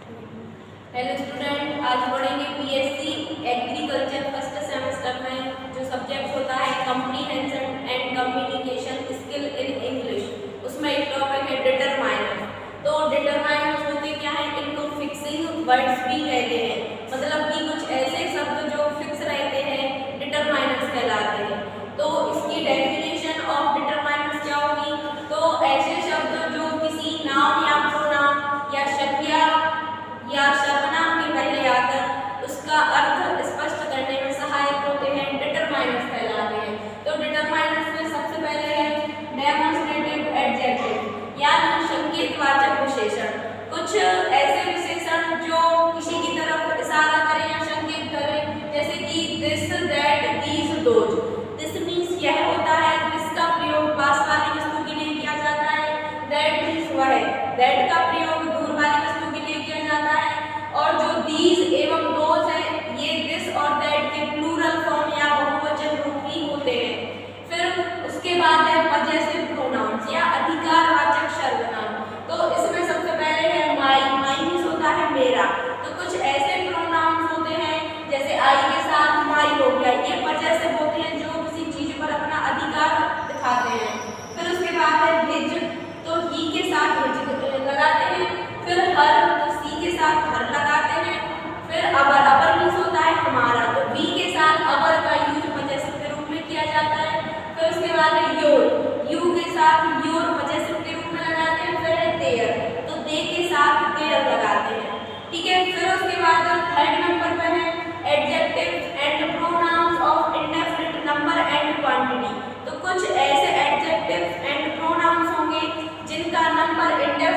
Hello student, आज पढ़ेंगे BSc agriculture first semester में जो सब्जेक्ट होता है comprehension and communication skill in English. उसमें एक टॉपिक है डिटरमाइनर। तो डिटरमाइनर्स होते क्या है, इनको फिक्सिंग वर्ड्स भी कहते हैं, मतलब कि कुछ ऐसे शब्द जो फिक्स रहते हैं डिटरमाइनर्स कहलाते हैं। तो इसकी डेफिनेशन ऑफ डिटरमाइनर्स क्या होगी, तो ऐसे शब्द जो किसी नाउन या प्रोनाउन या संज्ञा या सर्वनाम के पहले आकर उसका अर्थ स्पष्ट करने में सहायक होते हैं, डिटरमाइनर्स कहलाते हैं। तो डिटरमाइनर्स में सबसे पहले है डेमोंस्ट्रेटिव एडजेक्टिव यानी संकेतवाचक विशेषण। कुछ ऐसे विशेषण जो किसी की तरफ इशारा करें या संकेत करें, जैसे कि this, that, these, those. This means यह होता है, दिस का प्रयोग पास वाली वस्तु के लिए किया जाता है, दैट मीन्स वह है, दैट का प्रयोग दूर वाली वस्तु के लिए किया जाता है, और जो दीज एवं दोज है ये दिस और दैट के प्लूरल फॉर्म या बहुवचन रूप ही होते हैं। फिर उसके बाद है पजेसिव प्रोनाउंस या अधिकारवाचक सर्वनाम। तो इसमें सबसे पहले है माई। माई मीन्स होता है मेरा। तो कुछ ऐसे प्रोनाउंस होते हैं जैसे आई के साथ माई हो गया, ये पजेसिव होते हैं जो किसी चीज पर अपना अधिकार दिखाते हैं। फिर उसके बाद है हिज, तो ही के साथ हिज लगाते हैं। फिर हर, तो सी के साथ हर लगाते हैं। फिर अबर, अबर मीन्स होता है हमारा, तो वी के साथ अबर का यूज पजेसिव के रूप में किया जाता है। फिर उसके बाद है योर, यू के साथ योर पजेसिव के रूप में लगाते हैं। फिर है देयर, तो दे के साथ देयर लगाते हैं, ठीक है। फिर उसके बाद थर्ड नंबर पर है adjective and pronouns of indefinite number and quantity. तो कुछ ऐसे एडजेक्टिव एंड प्रोनाउंस होंगे जिनका नंबर इंडेफिनिट